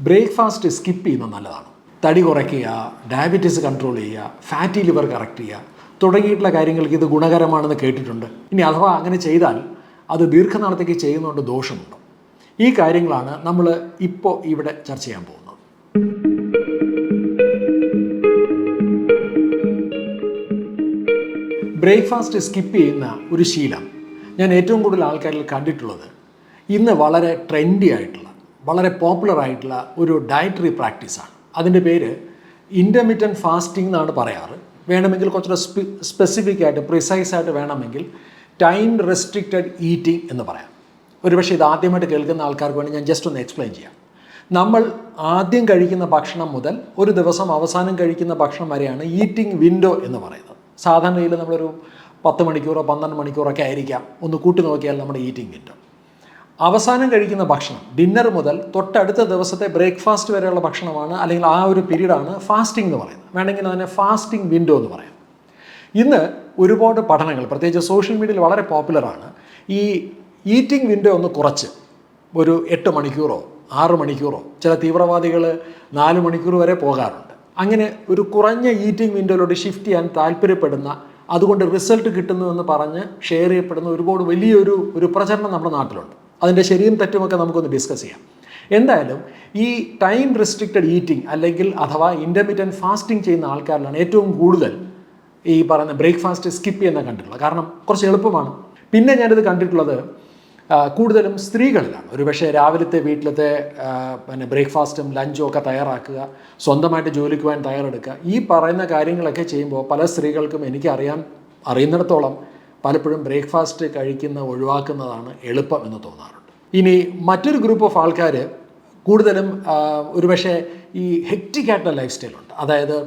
Breakfast skip ചെയ്യുന്നത് നല്ലതാണ്. തടി കുറയ്ക്കുക, ഡയബറ്റീസ് കൺട്രോൾ ചെയ്യുക, ഫാറ്റി ലിവർ കറക്റ്റ് ചെയ്യുക തുടങ്ങിയിട്ടുള്ള കാര്യങ്ങൾക്ക് ഇത് ഗുണകരമാണെന്ന് കേട്ടിട്ടുണ്ട്. ഇനി അഥവാ അങ്ങനെ ചെയ്താൽ അത് ദീർഘനാളത്തേക്ക് ചെയ്യുന്നതുകൊണ്ട് ദോഷമുണ്ടോ? ഈ കാര്യങ്ങളാണ് നമ്മൾ ഇപ്പോൾ ഇവിടെ ചർച്ച ചെയ്യാൻ പോകുന്നത്. ബ്രേക്ക്ഫാസ്റ്റ് സ്കിപ്പ് ചെയ്യുന്ന ഒരു ശീലം ഞാൻ ഏറ്റവും കൂടുതൽ ആൾക്കാരിൽ കണ്ടിട്ടുള്ളത് ഇന്ന് വളരെ ട്രെൻഡി ആയിട്ടുള്ള, വളരെ പോപ്പുലർ ആയിട്ടുള്ള ഒരു ഡയറ്ററി പ്രാക്ടീസാണ്. അതിൻ്റെ പേര് ഇൻ്റർമിറ്റൻറ്റ് ഫാസ്റ്റിംഗ് എന്നാണ് പറയാറ്. വേണമെങ്കിൽ കുറച്ചുകൂടെ സ്പെസിഫിക് ആയിട്ട്, പ്രിസൈസ് ആയിട്ട് വേണമെങ്കിൽ ടൈം റെസ്ട്രിക്റ്റഡ് ഈറ്റിംഗ് എന്ന് പറയാം. ഒരുപക്ഷെ ഇത് ആദ്യമായിട്ട് കേൾക്കുന്ന ആൾക്കാർക്ക് വേണ്ടി ഞാൻ ജസ്റ്റ് ഒന്ന് എക്സ്പ്ലെയിൻ ചെയ്യാം. നമ്മൾ ആദ്യം കഴിക്കുന്ന ഭക്ഷണം മുതൽ ഒരു ദിവസം അവസാനം കഴിക്കുന്ന ഭക്ഷണം വരെയാണ് ഈറ്റിംഗ് വിൻഡോ എന്ന് പറയുന്നത്. സാധാരണയിൽ നമ്മളൊരു 10 മണിക്കൂറോ 12 മണിക്കൂറോ ഒക്കെ ആയിരിക്കാം, ഒന്ന് കൂട്ടി നോക്കിയാൽ നമ്മുടെ ഈറ്റിംഗ് വിൻഡോ. അവസാനം കഴിക്കുന്ന ഭക്ഷണം, ഡിന്നർ മുതൽ തൊട്ടടുത്ത ദിവസത്തെ ബ്രേക്ക്ഫാസ്റ്റ് വരെയുള്ള ഭക്ഷണമാണ്, അല്ലെങ്കിൽ ആ ഒരു പീരീഡാണ് ഫാസ്റ്റിംഗ് എന്ന് പറയുന്നത്. വേണമെങ്കിൽ അതിനെ ഫാസ്റ്റിംഗ് വിൻഡോ എന്ന് പറയാം. ഇന്ന് ഒരുപാട് പഠനങ്ങൾ, പ്രത്യേകിച്ച് സോഷ്യൽ മീഡിയയിൽ വളരെ പോപ്പുലറാണ്, ഈ ഈറ്റിംഗ് വിൻഡോ ഒന്ന് കുറച്ച് ഒരു 8 മണിക്കൂറോ 6 മണിക്കൂറോ, ചില തീവ്രവാദികൾ 4 മണിക്കൂർ വരെ പോകാറുണ്ട്. അങ്ങനെ ഒരു കുറഞ്ഞ ഈറ്റിംഗ് വിൻഡോയിലോട്ട് ഷിഫ്റ്റ് ചെയ്യാൻ താല്പര്യപ്പെടുന്ന, അതുകൊണ്ട് റിസൾട്ട് കിട്ടുന്നുവെന്ന് പറഞ്ഞ് ഷെയർ ചെയ്യപ്പെടുന്ന ഒരുപാട് വലിയൊരു പ്രചരണം നമ്മുടെ നാട്ടിലുണ്ട്. അതിൻ്റെ ശരിയും തെറ്റുമൊക്കെ നമുക്കൊന്ന് ഡിസ്കസ് ചെയ്യാം. എന്തായാലും ഈ ടൈം റെസ്ട്രിക്റ്റഡ് ഈറ്റിംഗ് അല്ലെങ്കിൽ അഥവാ ഇൻ്റർമിറ്റൻറ്റ് ഫാസ്റ്റിംഗ് ചെയ്യുന്ന ആൾക്കാരിലാണ് ഏറ്റവും കൂടുതൽ ഈ പറയുന്ന ബ്രേക്ക്ഫാസ്റ്റ് സ്കിപ്പ് ചെയ്യുന്ന കണ്ടിട്ടുള്ളത്. കാരണം കുറച്ച് എളുപ്പമാണ്. പിന്നെ ഞാനിത് കണ്ടിട്ടുള്ളത് കൂടുതലും സ്ത്രീകളിലാണ്. ഒരുപക്ഷെ രാവിലത്തെ വീട്ടിലത്തെ ബ്രേക്ക്ഫാസ്റ്റും ലഞ്ചും ഒക്കെ തയ്യാറാക്കുക, സ്വന്തമായിട്ട് ജോലിക്ക് പോകാൻ തയ്യാറെടുക്കുക, ഈ പറയുന്ന കാര്യങ്ങളൊക്കെ ചെയ്യുമ്പോൾ പല സ്ത്രീകൾക്കും അറിയുന്നിടത്തോളം പലപ്പോഴും ബ്രേക്ക്ഫാസ്റ്റ് ഒഴിവാക്കുന്നതാണ് എളുപ്പം എന്ന് തോന്നാറുണ്ട്. ഇനി മറ്റൊരു ഗ്രൂപ്പ് ഓഫ് ആൾക്കാർ കൂടുതലും ഒരുപക്ഷെ ഈ ഹെക്റ്റിക് ആയിട്ടുള്ള ലൈഫ് സ്റ്റൈലുണ്ട്. അതായത്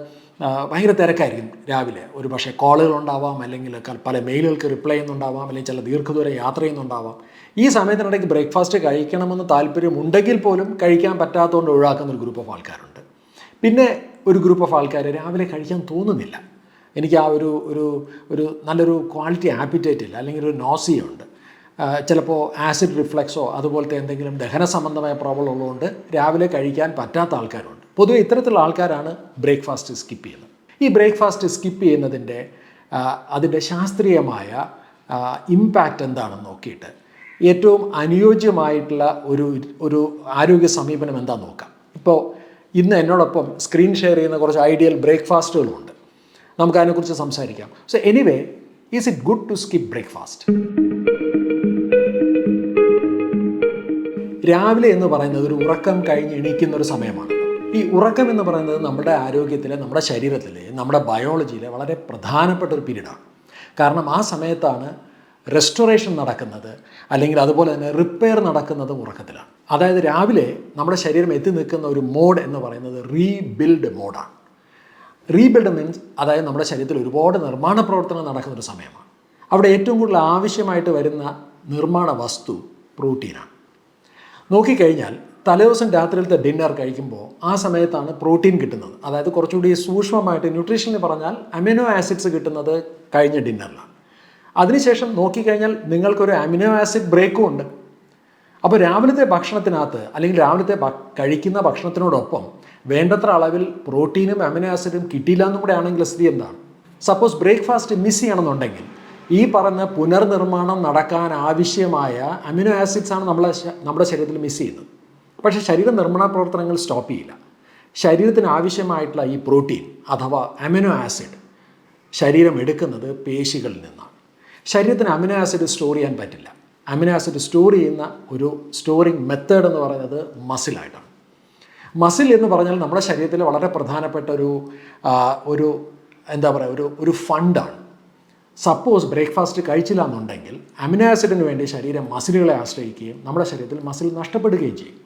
ഭയങ്കര തിരക്കായിരിക്കും രാവിലെ, ഒരു പക്ഷേ കോളുകളുണ്ടാവാം, അല്ലെങ്കിൽ പല മെയിലുകൾക്ക് റിപ്ലൈ ചെയ്യുന്നുണ്ടാവാം, അല്ലെങ്കിൽ ചില ദീർഘദൂര യാത്ര ചെയ്യുന്നുണ്ടാവാം. ഈ സമയത്തിനിടയ്ക്ക് ബ്രേക്ക്ഫാസ്റ്റ് കഴിക്കണമെന്ന് താല്പര്യമുണ്ടെങ്കിൽ പോലും കഴിക്കാൻ പറ്റാത്തതുകൊണ്ട് ഒഴിവാക്കുന്ന ഒരു ഗ്രൂപ്പ് ഓഫ് ആൾക്കാരുണ്ട്. പിന്നെ ഒരു ഗ്രൂപ്പ് ഓഫ് ആൾക്കാർ രാവിലെ കഴിക്കാൻ തോന്നുന്നില്ല, എനിക്ക് ആ ഒരു നല്ലൊരു ക്വാളിറ്റി ആപ്പിറ്റൈറ്റ് ഇല്ല, അല്ലെങ്കിൽ ഒരു നോസിയുണ്ട്, ചിലപ്പോൾ ആസിഡ് റിഫ്ലക്സോ അതുപോലത്തെ എന്തെങ്കിലും ദഹന സംബന്ധമായ പ്രോബ്ലം ഉള്ളതുകൊണ്ട് രാവിലെ കഴിക്കാൻ പറ്റാത്ത ആൾക്കാരുണ്ട്. പൊതുവെ ഇത്തരത്തിലുള്ള ആൾക്കാരാണ് ബ്രേക്ക്ഫാസ്റ്റ് സ്കിപ്പ് ചെയ്യുന്നത്. ഈ ബ്രേക്ക്ഫാസ്റ്റ് സ്കിപ്പ് ചെയ്യുന്നതിൻ്റെ അതിൻ്റെ ശാസ്ത്രീയമായ ഇമ്പാക്റ്റ് എന്താണെന്ന് നോക്കിയിട്ട് ഏറ്റവും അനുയോജ്യമായിട്ടുള്ള ഒരു ആരോഗ്യ സമീപനം എന്താണെന്ന് നോക്കാം. ഇപ്പോൾ ഇന്ന് എന്നോടൊപ്പം സ്ക്രീൻ ഷെയർ ചെയ്യുന്ന കുറച്ച് ഐഡിയൽ ബ്രേക്ക്ഫാസ്റ്റുകളുണ്ട്. നമുക്കതിനെക്കുറിച്ച് സംസാരിക്കാം. So anyway, is it good to skip breakfast? രാവിലെ എന്ന് പറയുന്നത് ഒരു ഉറക്കം കഴിഞ്ഞ് എണീക്കുന്ന ഒരു സമയമാണ്. ഈ ഉറക്കം എന്ന് പറയുന്നത് നമ്മുടെ ആരോഗ്യത്തിലെ, നമ്മുടെ ശരീരത്തിലെ, നമ്മുടെ ബയോളജിയിലെ വളരെ പ്രധാനപ്പെട്ട ഒരു പീരീഡാണ്. കാരണം ആ സമയത്താണ് റെസ്റ്റോറേഷൻ നടക്കുന്നത്, അല്ലെങ്കിൽ അതുപോലെ തന്നെ റിപ്പയർ നടക്കുന്നതും ഉറക്കത്തിലാണ്. അതായത് രാവിലെ നമ്മുടെ ശരീരം എത്തി നിൽക്കുന്ന ഒരു മോഡ് എന്ന് പറയുന്നത് റീബിൽഡ് മോഡാണ്. റീബിൽഡ് മീൻസ് അതായത് നമ്മുടെ ശരീരത്തിൽ ഒരുപാട് നിർമ്മാണ പ്രവർത്തനം നടക്കുന്നൊരു സമയമാണ്. അവിടെ ഏറ്റവും കൂടുതൽ ആവശ്യമായിട്ട് വരുന്ന നിർമ്മാണ വസ്തു പ്രോട്ടീനാണ്. നോക്കിക്കഴിഞ്ഞാൽ തലേദിവസം രാത്രിയിലത്തെ ഡിന്നർ കഴിക്കുമ്പോൾ ആ സമയത്താണ് പ്രോട്ടീൻ കിട്ടുന്നത്. അതായത് കുറച്ചുകൂടി സൂക്ഷ്മമായിട്ട് ന്യൂട്രീഷനിൽ പറഞ്ഞാൽ അമിനോ ആസിഡ്സ് കിട്ടുന്നത് കഴിഞ്ഞ ഡിന്നറിലാണ്. അതിനുശേഷം നോക്കിക്കഴിഞ്ഞാൽ നിങ്ങൾക്കൊരു അമിനോ ആസിഡ് ബ്രേക്കും ഉണ്ട്. അപ്പോൾ രാവിലത്തെ ഭക്ഷണത്തിനകത്ത്, അല്ലെങ്കിൽ രാവിലത്തെ കഴിക്കുന്ന ഭക്ഷണത്തിനോടൊപ്പം വേണ്ടത്ര അളവിൽ പ്രോട്ടീനും അമിനോ ആസിഡും കിട്ടിയില്ല എന്നും കൂടെ ആണെങ്കിൽ സ്ഥിതി എന്താണ്? സപ്പോസ് ബ്രേക്ക്ഫാസ്റ്റ് മിസ് ചെയ്യണമെന്നുണ്ടെങ്കിൽ ഈ പറഞ്ഞ പുനർനിർമ്മാണം നടക്കാൻ ആവശ്യമായ അമിനോ ആസിഡ്സാണ് നമ്മുടെ ശരീരത്തിൽ മിസ് ചെയ്യുന്നത്. പക്ഷേ ശരീര നിർമ്മാണ പ്രവർത്തനങ്ങൾ സ്റ്റോപ്പ് ചെയ്യില്ല. ശരീരത്തിന് ആവശ്യമായിട്ടുള്ള ഈ പ്രോട്ടീൻ അഥവാ അമിനോ ആസിഡ് ശരീരം എടുക്കുന്നത് പേശികളിൽ നിന്നാണ്. ശരീരത്തിന് അമിനോ ആസിഡ് സ്റ്റോർ ചെയ്യാൻ പറ്റില്ല. അമിനോ ആസിഡ് സ്റ്റോർ ചെയ്യുന്ന ഒരു സ്റ്റോറിങ് മെത്തേഡ് എന്ന് പറയുന്നത് മസിലായിട്ടാണ്. മസിൽ എന്ന് പറഞ്ഞാൽ നമ്മുടെ ശരീരത്തിൽ വളരെ പ്രധാനപ്പെട്ട ഒരു ഫണ്ടാണ്. സപ്പോസ് ബ്രേക്ക്ഫാസ്റ്റ് കഴിച്ചില്ല എന്നുണ്ടെങ്കിൽ അമിനോ ആസിഡിന് വേണ്ടി ശരീരം മസിലുകളെ ആശ്രയിക്കുകയും നമ്മുടെ ശരീരത്തിൽ മസിൽ നഷ്ടപ്പെടുകയും ചെയ്യും.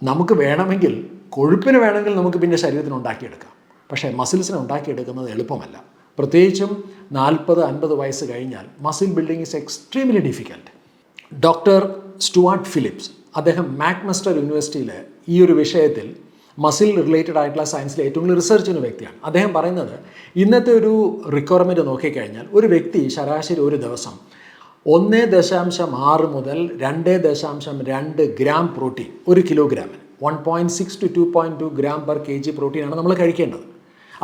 നമുക്ക് വേണമെങ്കിൽ, കൊഴുപ്പിന് വേണമെങ്കിൽ നമുക്ക് പിന്നെ ശരീരത്തിന് ഉണ്ടാക്കിയെടുക്കാം. പക്ഷേ മസിൽസിനെ ഉണ്ടാക്കിയെടുക്കുന്നത് എളുപ്പമല്ല. പ്രത്യേകിച്ചും 40-50 വയസ്സ് കഴിഞ്ഞാൽ muscle building is extremely difficult. Doctor Stuart Phillips, അദ്ദേഹം മാക്മസ്റ്റർ യൂണിവേഴ്സിറ്റിയിൽ ഈ ഒരു വിഷയത്തിൽ മസിൽ റിലേറ്റഡ് ആയിട്ടുള്ള സയൻസിൽ ഏറ്റവും കൂടുതൽ റിസർച്ച് ചെയ്യുന്ന വ്യക്തിയാണ്. അദ്ദേഹം പറയുന്നത് ഇന്നത്തെ ഒരു റിക്വയർമെൻറ്റ് നോക്കിക്കഴിഞ്ഞാൽ ഒരു വ്യക്തി ശരാശരി ഒരു ദിവസം 1.6 മുതൽ 2.2 ഗ്രാം പ്രോട്ടീൻ 1 കിലോഗ്രാമിന് 1.6 to 2.2 gram per kg പ്രോട്ടീനാണ് നമ്മൾ കഴിക്കേണ്ടത്.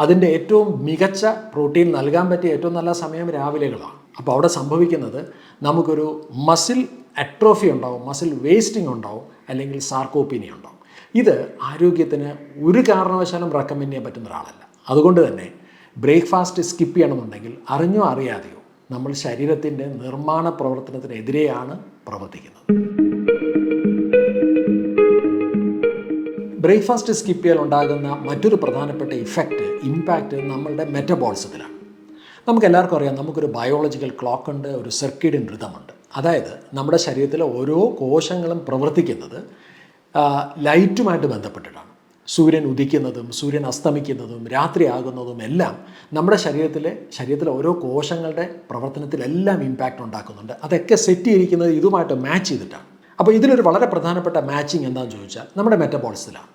അതിൻ്റെ ഏറ്റവും മികച്ച പ്രോട്ടീൻ നൽകാൻ പറ്റിയ ഏറ്റവും നല്ല സമയം രാവിലെകളാണ്. അപ്പോൾ അവിടെ സംഭവിക്കുന്നത് നമുക്കൊരു മസിൽ അട്രോഫി ഉണ്ടാവും, മസിൽ വേസ്റ്റിംഗ് ഉണ്ടാവും, അല്ലെങ്കിൽ സാർക്കോപ്പീനിയ ഉണ്ടാവും. ഇത് ആരോഗ്യത്തിന് ഒരു കാരണവശാലും റെക്കമെൻഡ് ചെയ്യാൻ പറ്റുന്ന ഒരാളല്ല. അതുകൊണ്ട് തന്നെ ബ്രേക്ക്ഫാസ്റ്റ് സ്കിപ്പ് ചെയ്യണമെന്നുണ്ടെങ്കിൽ അറിഞ്ഞോ അറിയാതെയോ നമ്മൾ ശരീരത്തിൻ്റെ നിർമ്മാണ പ്രവർത്തനത്തിനെതിരെയാണ് പ്രവർത്തിക്കുന്നത്. ബ്രേക്ക്ഫാസ്റ്റ് സ്കിപ്പ് ചെയ്യാൻ ഉണ്ടാകുന്ന മറ്റൊരു പ്രധാനപ്പെട്ട ഇമ്പാക്റ്റ് നമ്മളുടെ മെറ്റബോളിസത്തിലാണ്. നമുക്കെല്ലാവർക്കും അറിയാം, നമുക്കൊരു ബയോളജിക്കൽ ക്ലോക്ക് ഉണ്ട്, ഒരു സർക്കേഡിയൻ റിതമുണ്ട്. അതായത് നമ്മുടെ ശരീരത്തിലെ ഓരോ കോശങ്ങളും പ്രവർത്തിക്കുന്നത് ലൈറ്റുമായിട്ട് ബന്ധപ്പെട്ടിട്ടാണ്. സൂര്യൻ ഉദിക്കുന്നതും സൂര്യൻ അസ്തമിക്കുന്നതും രാത്രിയാകുന്നതും എല്ലാം നമ്മുടെ ശരീരത്തിലെ ഓരോ കോശങ്ങളുടെ പ്രവർത്തനത്തിലെല്ലാം ഇമ്പാക്റ്റ് ഉണ്ടാക്കുന്നുണ്ട്. അതൊക്കെ സെറ്റ് ചെയ്തിരിക്കുന്നത് ഇതുമായിട്ട് മാച്ച് ചെയ്തിട്ടാണ്. അപ്പോൾ ഇതിലൊരു വളരെ പ്രധാനപ്പെട്ട മാച്ചിങ് എന്താണെന്ന് ചോദിച്ചാൽ നമ്മുടെ മെറ്റബോളിസത്തിലാണ്.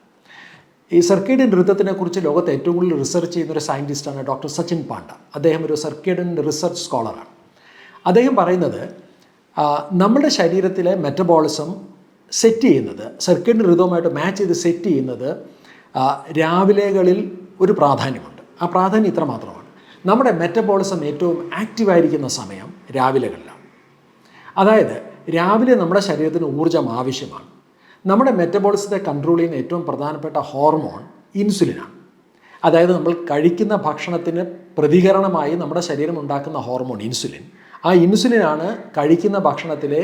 ഈ സർക്കേഡിയൻ ഋതത്തിനെ കുറിച്ച് ലോകത്ത് ഏറ്റവും കൂടുതൽ റിസർച്ച് ചെയ്യുന്നൊരു സയൻറ്റിസ്റ്റാണ് ഡോക്ടർ സച്ചിൻ പാണ്ഡ. അദ്ദേഹം ഒരു സർക്കേഡിയൻ റിസർച്ച് സ്കോളറാണ്. അദ്ദേഹം പറയുന്നത് നമ്മുടെ ശരീരത്തിലെ മെറ്റബോളിസം സെറ്റ് ചെയ്യുന്നത്, സർക്കേഡിയൻ ഋതവുമായിട്ട് മാച്ച് ചെയ്ത് സെറ്റ് ചെയ്യുന്നത് രാവിലെകളിൽ ഒരു പ്രാധാന്യമുണ്ട്. ആ പ്രാധാന്യം ഇത്ര മാത്രമാണ്. നമ്മുടെ മെറ്റബോളിസം ഏറ്റവും ആക്റ്റീവായിരിക്കുന്ന സമയം രാവിലെകളിലാണ്. അതായത് രാവിലെ നമ്മുടെ ശരീരത്തിന് ഊർജ്ജം ആവശ്യമാണ്. നമ്മുടെ മെറ്റബോളിസത്തെ കൺട്രോൾ ചെയ്യുന്ന ഏറ്റവും പ്രധാനപ്പെട്ട ഹോർമോൺ ഇൻസുലിനാണ്. അതായത് നമ്മൾ കഴിക്കുന്ന ഭക്ഷണത്തിന് പ്രതികരണമായി നമ്മുടെ ശരീരം ഉണ്ടാക്കുന്ന ഹോർമോൺ ഇൻസുലിൻ. ആ ഇൻസുലിനാണ് കഴിക്കുന്ന ഭക്ഷണത്തിലെ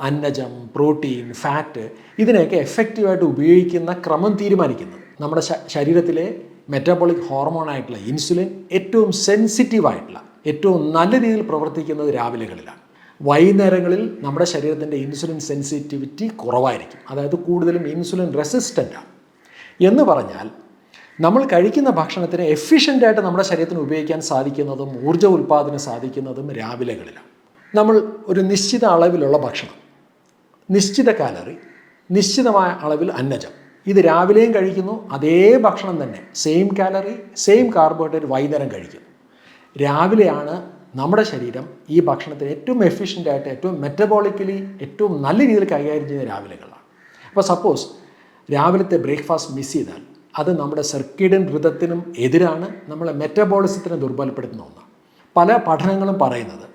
അന്നജം, പ്രോട്ടീൻ, ഫാറ്റ് ഇതിനെയൊക്കെ എഫക്റ്റീവായിട്ട് ഉപയോഗിക്കുന്ന ക്രമം തീരുമാനിക്കുന്നത്. നമ്മുടെ ശരീരത്തിലെ മെറ്റബോളിക് ഹോർമോണായിട്ടുള്ള ഇൻസുലിൻ ഏറ്റവും സെൻസിറ്റീവായിട്ടുള്ള, ഏറ്റവും നല്ല രീതിയിൽ പ്രവർത്തിക്കുന്നത് രാവിലെകളിലാണ്. വൈകുന്നേരങ്ങളിൽ നമ്മുടെ ശരീരത്തിൻ്റെ ഇൻസുലിൻ സെൻസിറ്റിവിറ്റി കുറവായിരിക്കും. അതായത് കൂടുതലും ഇൻസുലിൻ റെസിസ്റ്റൻ്റാണ്. എന്ന് പറഞ്ഞാൽ നമ്മൾ കഴിക്കുന്ന ഭക്ഷണത്തിന് എഫിഷ്യൻ്റായിട്ട് നമ്മുടെ ശരീരത്തിന് ഉപയോഗിക്കാൻ സാധിക്കുന്നതും ഊർജ്ജ ഉൽപ്പാദനം സാധിക്കുന്നതും രാവിലെകളിലാണ്. നമ്മൾ ഒരു നിശ്ചിത അളവിലുള്ള ഭക്ഷണം, നിശ്ചിത കാലറി, നിശ്ചിതമായ അളവിൽ അന്നജം, ഇത് രാവിലെയും കഴിക്കുന്നു. അതേ ഭക്ഷണം തന്നെ സെയിം കാലറി, സെയിം കാർബോഹൈഡ്രേറ്റ് വൈകുന്നേരം കഴിക്കുന്നു. രാവിലെയാണ് നമ്മുടെ ശരീരം ഈ ഭക്ഷണത്തിന് ഏറ്റവും എഫിഷ്യൻ്റായിട്ട്, ഏറ്റവും മെറ്റബോളിക്കലി ഏറ്റവും നല്ല രീതിയിൽ കൈകാര്യം ചെയ്യുന്ന രാവിലെകളാണ്. അപ്പോൾ സപ്പോസ് രാവിലത്തെ ബ്രേക്ക്ഫാസ്റ്റ് മിസ് ചെയ്താൽ അത് നമ്മുടെ സർക്കേഡിയൻ ഋതത്തിനും എതിരാണ്, നമ്മളെ മെറ്റബോളിസത്തിനെ ദുർബലപ്പെടുത്തുന്ന ഒന്നാണ്. പല പഠനങ്ങളും പറയുന്നത്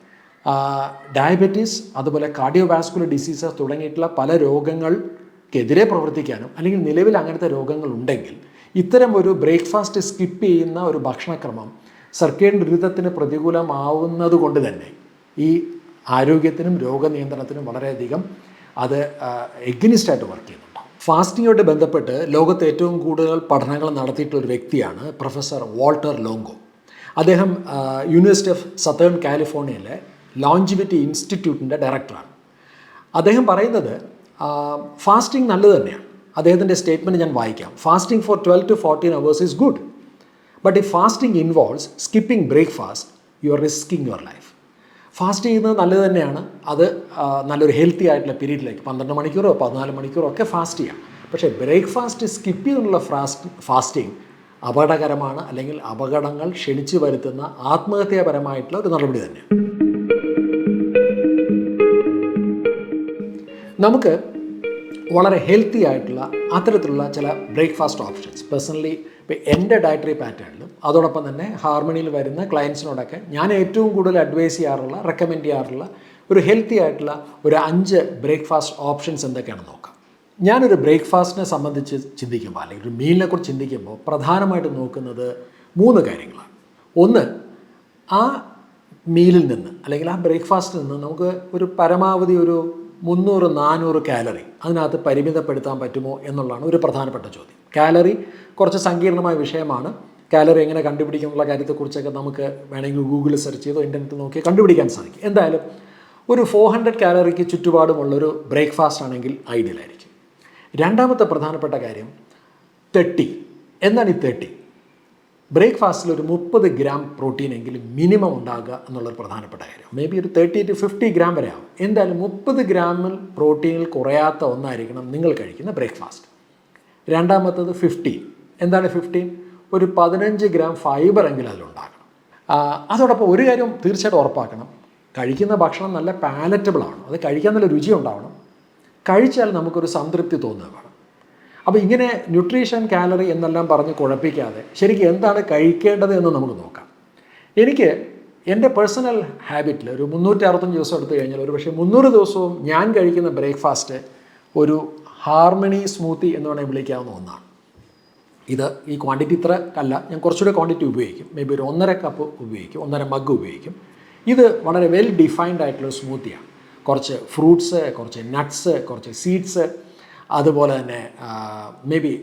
ഡയബറ്റീസ്, അതുപോലെ കാർഡിയോവാസ്കുലർ ഡിസീസസ് തുടങ്ങിയിട്ടുള്ള പല രോഗങ്ങൾക്കെതിരെ പ്രവർത്തിക്കാനും, അല്ലെങ്കിൽ നിലവിൽ അങ്ങനത്തെ രോഗങ്ങൾ ഉണ്ടെങ്കിൽ ഇത്തരം ഒരു ബ്രേക്ക്ഫാസ്റ്റ് സ്കിപ്പ് ചെയ്യുന്ന ഒരു ഭക്ഷണക്രമം സർക്കേഡിയൻ ഋതത്തിന് പ്രതികൂലമാവുന്നത് കൊണ്ട് തന്നെ ഈ ആരോഗ്യത്തിനും രോഗനിയന്ത്രണത്തിനും വളരെയധികം അത് എഗ്നിസ്റ്റായിട്ട് വർക്ക് ചെയ്യുന്നുണ്ട്. ഫാസ്റ്റിങ്ങോട്ട് ബന്ധപ്പെട്ട് ലോകത്ത് ഏറ്റവും കൂടുതൽ പഠനങ്ങൾ നടത്തിയിട്ടുള്ള ഒരു വ്യക്തിയാണ് പ്രൊഫസർ വാൾട്ടർ ലോങ്കോ. അദ്ദേഹം യൂണിവേഴ്സിറ്റി ഓഫ് സതേൺ കാലിഫോർണിയയിലെ ലോഞ്ചിവിറ്റി ഇൻസ്റ്റിറ്റ്യൂട്ടിൻ്റെ ഡയറക്ടറാണ്. അദ്ദേഹം പറയുന്നത് ഫാസ്റ്റിംഗ് നല്ലത് തന്നെയാണ്. അദ്ദേഹത്തിൻ്റെ സ്റ്റേറ്റ്മെൻറ്റ് ഞാൻ വായിക്കാം. Fasting four 12 to 14 hours is good, but if fasting involves skipping breakfast you are risking your life. Fast ചെയ്യുന്നത് നല്ലത് തന്നെയാണ്. അത് നല്ലൊരു ഹെൽത്തി ആയിട്ടുള്ള പീരീഡിലേക്ക് 12 മണിക്കൂറോ 14 മണിക്കൂറോ ഒക്കെ ഫാസ്റ്റ് ചെയ്യാം. പക്ഷേ ബ്രേക്ക്ഫാസ്റ്റ് സ്കിപ്പ് ചെയ്തുള്ള ഫാസ്റ്റിംഗ് അപകടകരമാണ്, അല്ലെങ്കിൽ അപകടങ്ങൾ ക്ഷണിച്ചു വരുത്തുന്ന ആത്മഹത്യാപരമായിട്ടുള്ള ഒരു നടപടി തന്നെയാണ്. നമുക്ക് വളരെ ഹെൽത്തി ആയിട്ടുള്ള അത്തരത്തിലുള്ള ചില ബ്രേക്ക്ഫാസ്റ്റ് ഓപ്ഷൻസ് പേഴ്സണലി ഇപ്പോൾ എൻ്റെ ഡയറ്ററി പാറ്റേണിലും അതോടൊപ്പം തന്നെ ഹാർമണിയിൽ വരുന്ന ക്ലയൻസിനോടൊക്കെ ഞാൻ ഏറ്റവും കൂടുതൽ അഡ്വൈസ് ചെയ്യാറുള്ള, റെക്കമെൻഡ് ചെയ്യാറുള്ള ഒരു ഹെൽത്തി ആയിട്ടുള്ള ഒരു 5 ബ്രേക്ക്ഫാസ്റ്റ് ഓപ്ഷൻസ് എന്തൊക്കെയാണെന്ന് നോക്കാം. ഞാനൊരു ബ്രേക്ക്ഫാസ്റ്റിനെ സംബന്ധിച്ച് ചിന്തിക്കുമ്പോൾ, അല്ലെങ്കിൽ ഒരു മീലിനെ കുറിച്ച് ചിന്തിക്കുമ്പോൾ പ്രധാനമായിട്ടും നോക്കുന്നത് 3 കാര്യങ്ങളാണ്. ഒന്ന്, ആ മീലിൽ നിന്ന് അല്ലെങ്കിൽ ആ ബ്രേക്ക്ഫാസ്റ്റിൽ നിന്ന് നമുക്ക് ഒരു പരമാവധി ഒരു 300-400 കാലറി അതിനകത്ത് പരിമിതപ്പെടുത്താൻ പറ്റുമോ എന്നുള്ളതാണ് ഒരു പ്രധാനപ്പെട്ട ചോദ്യം. കാലറി കുറച്ച് സങ്കീർണമായ വിഷയമാണ്. കാലറി എങ്ങനെ കണ്ടുപിടിക്കും എന്നുള്ള കാര്യത്തെക്കുറിച്ചൊക്കെ നമുക്ക് വേണമെങ്കിൽ ഗൂഗിളിൽ സെർച്ച് ചെയ്തോ ഇൻ്റർനെറ്റ് നോക്കി കണ്ടുപിടിക്കാൻ സാധിക്കും. എന്തായാലും ഒരു 400 കാലറിക്ക് ചുറ്റുപാടുമുള്ളൊരു ബ്രേക്ക്ഫാസ്റ്റ് ആണെങ്കിൽ ഐഡിയൽ ആയിരിക്കും. രണ്ടാമത്തെ പ്രധാനപ്പെട്ട കാര്യം 30. എന്താണ് ഈ 30? ബ്രേക്ക്ഫാസ്റ്റിൽ ഒരു 30 ഗ്രാം പ്രോട്ടീൻ എങ്കിലും മിനിമം ഉണ്ടാകുക എന്നുള്ളൊരു പ്രധാനപ്പെട്ട കാര്യം. മേ ബി ഒരു 30 to 50 ഗ്രാം വരെ ആവും. എന്തായാലും 30 ഗ്രാമിൽ പ്രോട്ടീനിൽ കുറയാത്ത ഒന്നായിരിക്കണം നിങ്ങൾ കഴിക്കുന്ന ബ്രേക്ക്ഫാസ്റ്റ്. രണ്ടാമത്തത് 15. എന്താണ് 15? ഒരു 15 ഗ്രാം ഫൈബർ എങ്കിലും അതിലുണ്ടാകണം. അതോടൊപ്പം ഒരു കാര്യം തീർച്ചയായിട്ടും ഉറപ്പാക്കണം, കഴിക്കുന്ന ഭക്ഷണം നല്ല പാലറ്റബിൾ ആണ്. അത് കഴിക്കാൻ നല്ല രുചി ഉണ്ടാവണം. കഴിച്ചാൽ നമുക്കൊരു സംതൃപ്തി തോന്നുക വേണം. അപ്പോൾ ഇങ്ങനെ ന്യൂട്രീഷൻ, കാലറി എന്നെല്ലാം പറഞ്ഞ് കുഴപ്പിക്കാതെ ശരിക്കും എന്താണ് കഴിക്കേണ്ടത് എന്ന് നമുക്ക് നോക്കാം. എനിക്ക് എൻ്റെ പേഴ്സണൽ ഹാബിറ്റിൽ ഒരു 365 ദിവസം എടുത്തു കഴിഞ്ഞാൽ ഒരു പക്ഷേ 300 ദിവസവും ഞാൻ കഴിക്കുന്ന ബ്രേക്ക്ഫാസ്റ്റ് ഒരു ഹാർമണി സ്മൂത്തി എന്ന് വേണമെങ്കിൽ വിളിക്കാവുന്ന ഒന്നാണ്. ഇത് ഈ ക്വാണ്ടിറ്റി ഇത്ര അല്ല, ഞാൻ കുറച്ചുകൂടെ ക്വാണ്ടിറ്റി ഉപയോഗിക്കും. മേ ബി ഒരു 1.5 കപ്പ് ഉപയോഗിക്കും, 1.5 മഗ് ഉപയോഗിക്കും. ഇത് വളരെ വെൽ ഡിഫൈൻഡ് ആയിട്ടുള്ള സ്മൂത്തിയാണ്. കുറച്ച് ഫ്രൂട്ട്സ്, കുറച്ച് നട്ട്സ്, കുറച്ച് സീഡ്സ്, അതുപോലെ തന്നെ മേ ബി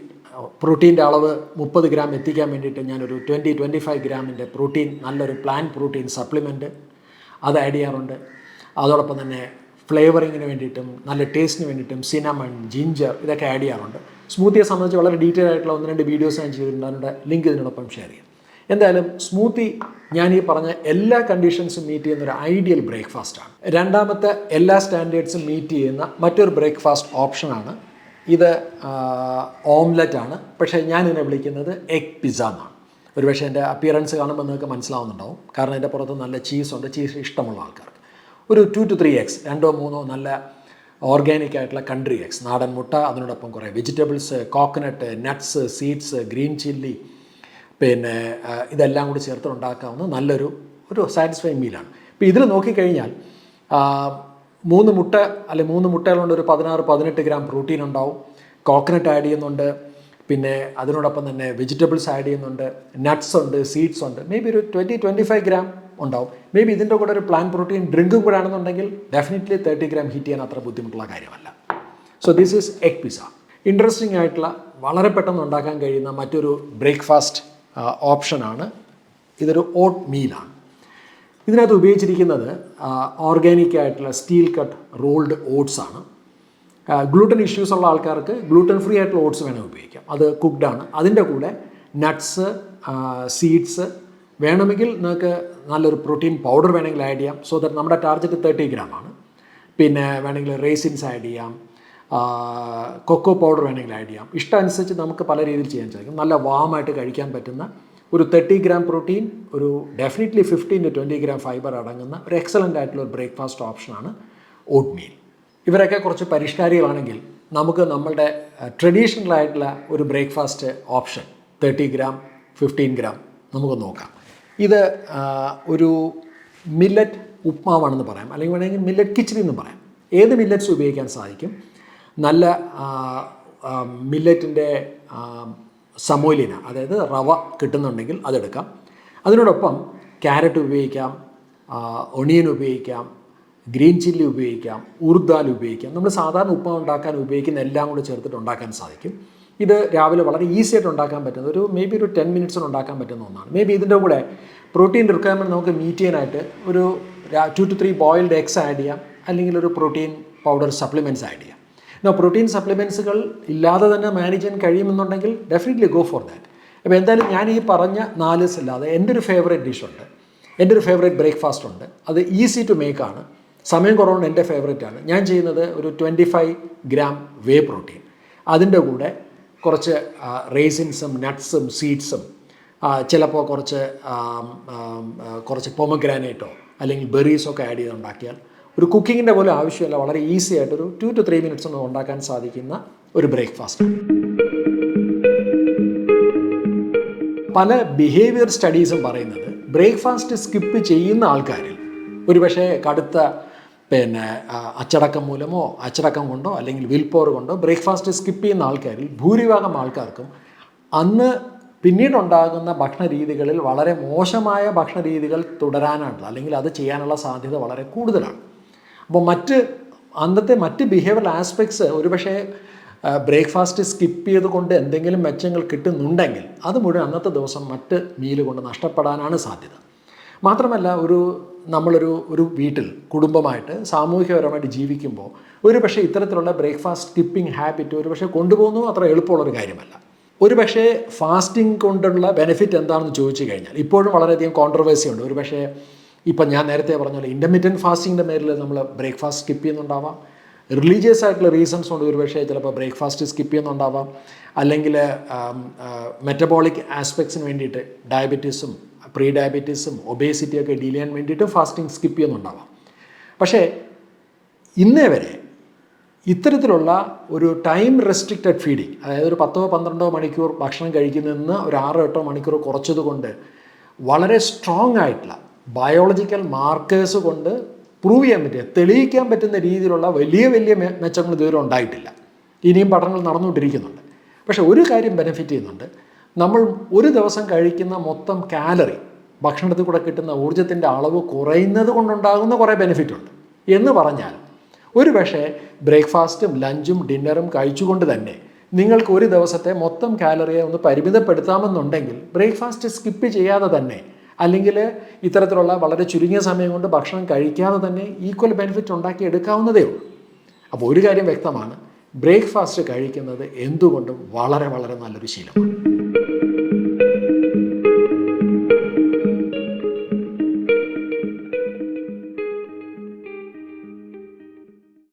പ്രോട്ടീൻ്റെ അളവ് 30 ഗ്രാം എത്തിക്കാൻ വേണ്ടിയിട്ട് ഞാനൊരു 20-25 ഗ്രാമിൻ്റെ പ്രോട്ടീൻ, നല്ലൊരു പ്ലാന്റ് പ്രോട്ടീൻ സപ്ലിമെൻറ്റ് അത് ആഡ് ചെയ്യാറുണ്ട്. അതോടൊപ്പം തന്നെ ഫ്ലേവറിങ്ങിന് വേണ്ടിയിട്ടും നല്ല ടേസ്റ്റിന് വേണ്ടിയിട്ടും സിനമൺ, ജിഞ്ചർ ഇതൊക്കെ ആഡ് ചെയ്യാറുണ്ട്. സ്മൂത്തിയെ സംബന്ധിച്ച് വളരെ ഡീറ്റെയിൽ ആയിട്ടുള്ള 1-2 വീഡിയോസ് ഞാൻ ചെയ്തിട്ടുണ്ട്. അതിൻ്റെ ലിങ്ക് ഇതിനോടൊപ്പം ഷെയർ ചെയ്യാം. എന്തായാലും സ്മൂത്തി ഞാൻ ഈ പറഞ്ഞ എല്ലാ കണ്ടീഷൻസും മീറ്റ് ചെയ്യുന്ന ഒരു ഐഡിയൽ ബ്രേക്ക്ഫാസ്റ്റാണ്. രണ്ടാമത്തെ എല്ലാ സ്റ്റാൻഡേർഡ്സും മീറ്റ് ചെയ്യുന്ന മറ്റൊരു ബ്രേക്ക്ഫാസ്റ്റ് ഓപ്ഷനാണ് ഇത്. ഓംലെറ്റാണ്, പക്ഷേ ഞാനിതിനെ വിളിക്കുന്നത് എഗ് പിസ്സ എന്നാണ്. ഒരുപക്ഷെ എൻ്റെ അപ്പിയറൻസ് കാണുമ്പോൾ നിങ്ങൾക്ക് മനസ്സിലാവുന്നുണ്ടാവും, കാരണം എൻ്റെ പുറത്ത് നല്ല ചീസുണ്ട്. ചീസ് ഇഷ്ടമുള്ള ആൾക്കാർക്ക് ഒരു 2 to 3 eggs, 2-3 നല്ല ഓർഗാനിക് ആയിട്ടുള്ള കൺട്രി എഗ്സ്, നാടൻ മുട്ട, അതിനോടൊപ്പം കുറേ vegetables, coconut, nuts, seeds, green chilli, പിന്നെ ഇതെല്ലാം കൂടി ചേർത്തുണ്ടാക്കാവുന്ന നല്ലൊരു സാറ്റിസ്ഫൈങ് മീലാണ്. ഇപ്പോൾ ഇതിൽ നോക്കിക്കഴിഞ്ഞാൽ 3 മുട്ട അല്ലെങ്കിൽ 3 മുട്ടകളുണ്ട്, ഒരു 16-18 ഗ്രാം പ്രോട്ടീൻ ഉണ്ടാവും. കോക്കനട്ട് ആഡ് ചെയ്യുന്നുണ്ട്, പിന്നെ അതിനോടൊപ്പം തന്നെ വെജിറ്റബിൾസ് ആഡ് ചെയ്യുന്നുണ്ട്, നട്ട്സ് ഉണ്ട്, സീഡ്സ് ഉണ്ട്. മേ ബി ഒരു 20-25 ഗ്രാം ഉണ്ടാവും. മേ ബി ഇതിൻ്റെ കൂടെ ഒരു പ്ലാന്റ് പ്രോട്ടീൻ ഡ്രിങ്കും കൂടെ ആണെന്നുണ്ടെങ്കിൽ ഡെഫിനറ്റ്ലി 30 ഗ്രാം ഹീറ്റ് ചെയ്യാൻ അത്ര ബുദ്ധിമുട്ടുള്ള കാര്യമല്ല. So this is egg pizza. Interesting ആയിട്ടുള്ള, വളരെ പെട്ടെന്ന് ഉണ്ടാക്കാൻ കഴിയുന്ന മറ്റൊരു ബ്രേക്ക്ഫാസ്റ്റ് ഓപ്ഷനാണ്. ഇതൊരു ഓട്ട് മീലാണ്. ഇതിനകത്ത് ഉപയോഗിച്ചിരിക്കുന്നത് ഓർഗാനിക് ആയിട്ടുള്ള സ്റ്റീൽ കട്ട് റോൾഡ് ഓട്സ് ആണ്. ഗ്ലൂട്ടൻ ഇഷ്യൂസ് ഉള്ള ആൾക്കാർക്ക് ഗ്ലൂട്ടൻ ഫ്രീ ആയിട്ടുള്ള ഓട്സ് വേണമെങ്കിൽ ഉപയോഗിക്കാം. അത് കുക്ക്ഡ് ആണ്. അതിൻ്റെ കൂടെ നട്ട്സ്, സീഡ്സ്, വേണമെങ്കിൽ നിങ്ങൾക്ക് നല്ലൊരു പ്രോട്ടീൻ പൗഡർ വേണമെങ്കിൽ ആഡ് ചെയ്യാം. സോ ദാറ്റ് നമ്മുടെ ടാർഗറ്റ് 30 ഗ്രാം ആണ്. പിന്നെ വേണമെങ്കിൽ റേസിൻസ് ആഡ് ചെയ്യാം, കൊക്കോ പൗഡർ വേണമെങ്കിൽ ആഡ് ചെയ്യാം. ഇഷ്ടം അനുസരിച്ച് നമുക്ക് പല രീതിയിൽ ചെയ്യാൻ സാധിക്കും. നല്ല വാമായിട്ട് കഴിക്കാൻ പറ്റുന്ന ഒരു 30 ഗ്രാം പ്രോട്ടീൻ, ഒരു ഡെഫിനറ്റ്ലി 15 to 20 ഗ്രാം ഫൈബർ അടങ്ങുന്ന ഒരു എക്സലൻ്റ് ആയിട്ടുള്ള ഒരു ബ്രേക്ക്ഫാസ്റ്റ് ഓപ്ഷനാണ് ഓട്ട് മീൽ. ഇവരൊക്കെ കുറച്ച് പരിഷ്കാരികളാണെങ്കിൽ നമുക്ക് നമ്മളുടെ ട്രഡീഷണൽ ആയിട്ടുള്ള ഒരു ബ്രേക്ക്ഫാസ്റ്റ് ഓപ്ഷൻ 30 ഗ്രാം, 15 ഗ്രാം നമുക്ക് നോക്കാം. ഇത് ഒരു മില്ലറ്റ് ഉപ്മാവാണെന്ന് പറയാം, അല്ലെങ്കിൽ വേണമെങ്കിൽ മില്ലറ്റ് കിച്ചടി എന്ന് പറയാം. ഏത് മില്ലറ്റ്സ് ഉപയോഗിക്കാൻ സാധിക്കും. നല്ല മില്ലറ്റിൻ്റെ സമോലിന, അതായത് റവ കിട്ടുന്നുണ്ടെങ്കിൽ അതെടുക്കാം. അതിനോടൊപ്പം ക്യാരറ്റ് ഉപയോഗിക്കാം, ഒണിയൻ ഉപയോഗിക്കാം, ഗ്രീൻ ചില്ലി ഉപയോഗിക്കാം, ഉറുദാൽ ഉപയോഗിക്കാം. നമ്മൾ സാധാരണ ഉപ്മാവ് ഉണ്ടാക്കാൻ ഉപയോഗിക്കുന്ന എല്ലാം കൂടി ചേർത്തിട്ട് ഉണ്ടാക്കാൻ സാധിക്കും. ഇത് രാവിലെ വളരെ ഈസി ആയിട്ട് ഉണ്ടാക്കാൻ പറ്റുന്ന മേ ബി ഒരു 10 മിനിറ്റ്സിന് ഉണ്ടാക്കാൻ പറ്റുന്ന ഒന്നാണ്. മേ ബി ഇതിൻ്റെ കൂടെ പ്രോട്ടീൻ റിക്വയർമെൻറ്റ് നമുക്ക് മീറ്റ് ചെയ്യാനായിട്ട് ഒരു 2 to 3 ബോയിൽഡ് എഗ്സ് ആഡ് ചെയ്യാം, അല്ലെങ്കിൽ ഒരു പ്രോട്ടീൻ പൗഡർ സപ്ലിമെൻറ്റ്സ് ആഡ് ചെയ്യാം. പ്രോട്ടീൻ സപ്ലിമെൻറ്റ്സുകൾ ഇല്ലാതെ തന്നെ മാനേജ് ചെയ്യാൻ കഴിയുമെന്നുണ്ടെങ്കിൽ ഡെഫിനറ്റ്ലി ഗോ ഫോർ ദാറ്റ്. അപ്പോൾ എന്തായാലും ഞാൻ ഈ പറഞ്ഞ 4 അല്ലാതെ എൻ്റെ ഒരു ഫേവറേറ്റ് ഡിഷുണ്ട്, എൻ്റെ ഒരു ഫേവറേറ്റ് ബ്രേക്ക്ഫാസ്റ്റ് ഉണ്ട്. അത് ഈസി ടു മേക്ക് ആണ്, സമയം കുറവുണ്ട്, എൻ്റെ ഫേവറേറ്റ് ആണ്. ഞാൻ ചെയ്യുന്നത് ഒരു 25 ഗ്രാം വേ പ്രോട്ടീൻ, അതിൻ്റെ കൂടെ കുറച്ച് റേസിൻസും നട്ട്സും സീഡ്സും, ചിലപ്പോൾ കുറച്ച് പൊമഗ്രാനേറ്റോ അല്ലെങ്കിൽ ബെറീസോ ഒക്കെ ആഡ് ചെയ്ത് ഉണ്ടാക്കിയാൽ ഒരു കുക്കിങ്ങിൻ്റെ പോലെ ആവശ്യമില്ല, വളരെ ഈസി ആയിട്ടൊരു 2 to 3 മിനിറ്റ്സ് ഒന്നും ഉണ്ടാക്കാൻ സാധിക്കുന്ന ഒരു ബ്രേക്ക്ഫാസ്റ്റ്. പല ബിഹേവിയർ സ്റ്റഡീസും പറയുന്നത് ബ്രേക്ക്ഫാസ്റ്റ് സ്കിപ്പ് ചെയ്യുന്ന ആൾക്കാരിൽ ഒരുപക്ഷെ കടുത്ത അച്ചടക്കം മൂലമോ അച്ചടക്കം കൊണ്ടോ അല്ലെങ്കിൽ വിൽ പവർ കൊണ്ടോ ബ്രേക്ക്ഫാസ്റ്റ് സ്കിപ്പ് ചെയ്യുന്ന ആൾക്കാരിൽ ഭൂരിഭാഗം ആൾക്കാർക്കും അന്ന് പിന്നീടുണ്ടാകുന്ന ഭക്ഷണ രീതികളിൽ വളരെ മോശമായ ഭക്ഷണ രീതികൾ തുടരാനായിട്ടുള്ള അല്ലെങ്കിൽ അത് ചെയ്യാനുള്ള സാധ്യത വളരെ കൂടുതലാണ്. അപ്പോൾ അന്നത്തെ മറ്റ് ബിഹേവിയറൽ ആസ്പെക്ട്സ് ഒരുപക്ഷെ ബ്രേക്ക്ഫാസ്റ്റ് സ്കിപ്പ് ചെയ്തുകൊണ്ട് എന്തെങ്കിലും മെച്ചങ്ങൾ കിട്ടുന്നുണ്ടെങ്കിൽ അത് മുഴുവൻ അന്നത്തെ ദിവസം മറ്റ് മീൽ കൊണ്ട് നഷ്ടപ്പെടാനാണ് സാധ്യത. മാത്രമല്ല നമ്മളൊരു വീട്ടിൽ കുടുംബമായിട്ട് സാമൂഹികപരമായിട്ട് ജീവിക്കുമ്പോൾ ഒരുപക്ഷെ ഇത്തരത്തിലുള്ള ബ്രേക്ക്ഫാസ്റ്റ് സ്കിപ്പിംഗ് ഹാബിറ്റ് ഒരുപക്ഷെ കൊണ്ടുപോകുന്നത് അത്ര എളുപ്പമുള്ളൊരു കാര്യമല്ല. ഒരുപക്ഷെ ഫാസ്റ്റിംഗ് കൊണ്ടുള്ള ബെനിഫിറ്റ് എന്താണെന്ന് ചോദിച്ചു കഴിഞ്ഞാൽ ഇപ്പോഴും വളരെയധികം കോൺട്രവേഴ്സി ഉണ്ട്. ഒരുപക്ഷെ ഇപ്പം ഞാൻ നേരത്തെ പറഞ്ഞ പോലെ ഇൻ്റർമീഡിയറ്റ് ഫാസ്റ്റിങ്ങിൻ്റെ പേരിൽ നമ്മൾ ബ്രേക്ക്ഫാസ്റ്റ് സ്കിപ്പ് ചെയ്യുന്നുണ്ടാവാം. റിലീജിയസ് ആയിട്ടുള്ള റീസൺസ് കൊണ്ട് ഒരുപക്ഷെ ചിലപ്പോൾ ബ്രേക്ക്ഫാസ്റ്റ് സ്കിപ്പ് ചെയ്യുന്നുണ്ടാവാം. അല്ലെങ്കിൽ മെറ്റബോളിക് ആസ്പെക്ട്സിന് വേണ്ടിയിട്ട് ഡയബറ്റീസും പ്രീ ഡയബറ്റീസും ഒബേസിറ്റിയൊക്കെ ഡീൽ ചെയ്യാൻ വേണ്ടിയിട്ട് ഫാസ്റ്റിംഗ് സ്കിപ്പ് ചെയ്യുന്നുണ്ടാവാം. പക്ഷേ ഇന്നേ വരെ ഇത്തരത്തിലുള്ള ഒരു ടൈം റെസ്ട്രിക്റ്റഡ് ഫീഡിങ്, അതായത് ഒരു 10-12 മണിക്കൂർ ഭക്ഷണം കഴിക്കുന്നതിന് ഒരു 6-8 മണിക്കൂർ കുറച്ചതുകൊണ്ട് വളരെ സ്ട്രോങ് ആയിട്ടുള്ള ബയോളജിക്കൽ മാർക്കേഴ്സ് കൊണ്ട് പ്രൂവ് ചെയ്യാൻ പറ്റിയ, തെളിയിക്കാൻ പറ്റുന്ന രീതിയിലുള്ള വലിയ വലിയ മെച്ചങ്ങൾ ഇതുവരെ ഉണ്ടായിട്ടില്ല. ഇനിയും പഠനങ്ങൾ നടന്നുകൊണ്ടിരിക്കുന്നുണ്ട്. പക്ഷേ ഒരു കാര്യം ബെനിഫിറ്റ് ചെയ്യുന്നുണ്ട്. നമ്മൾ ഒരു ദിവസം കഴിക്കുന്ന മൊത്തം കാലറി, ഭക്ഷണത്തിൽ കൂടെ കിട്ടുന്ന ഊർജ്ജത്തിൻ്റെ അളവ് കുറയുന്നത് കൊണ്ടുണ്ടാകുന്ന കുറേ ബെനിഫിറ്റ് ഉണ്ട്. എന്ന് പറഞ്ഞാൽ ഒരു പക്ഷേ ബ്രേക്ക്ഫാസ്റ്റും ലഞ്ചും ഡിന്നറും കഴിച്ചുകൊണ്ട് തന്നെ നിങ്ങൾക്ക് ഒരു ദിവസത്തെ മൊത്തം കാലറിയെ ഒന്ന് പരിമിതപ്പെടുത്താമെന്നുണ്ടെങ്കിൽ ബ്രേക്ക്ഫാസ്റ്റ് സ്കിപ്പ് ചെയ്യാതെ തന്നെ, അല്ലെങ്കിൽ ഇത്തരത്തിലുള്ള വളരെ ചുരുങ്ങിയ സമയം കൊണ്ട് ഭക്ഷണം കഴിക്കാതെ തന്നെ ഈക്വൽ ബെനിഫിറ്റ് ഉണ്ടാക്കി എടുക്കാവുന്നതേ ഉള്ളൂ. അപ്പോൾ ഒരു കാര്യം വ്യക്തമാണ്, ബ്രേക്ക്ഫാസ്റ്റ് കഴിക്കുന്നത് എന്തുകൊണ്ടും വളരെ വളരെ നല്ലൊരു ശീലമാണ്.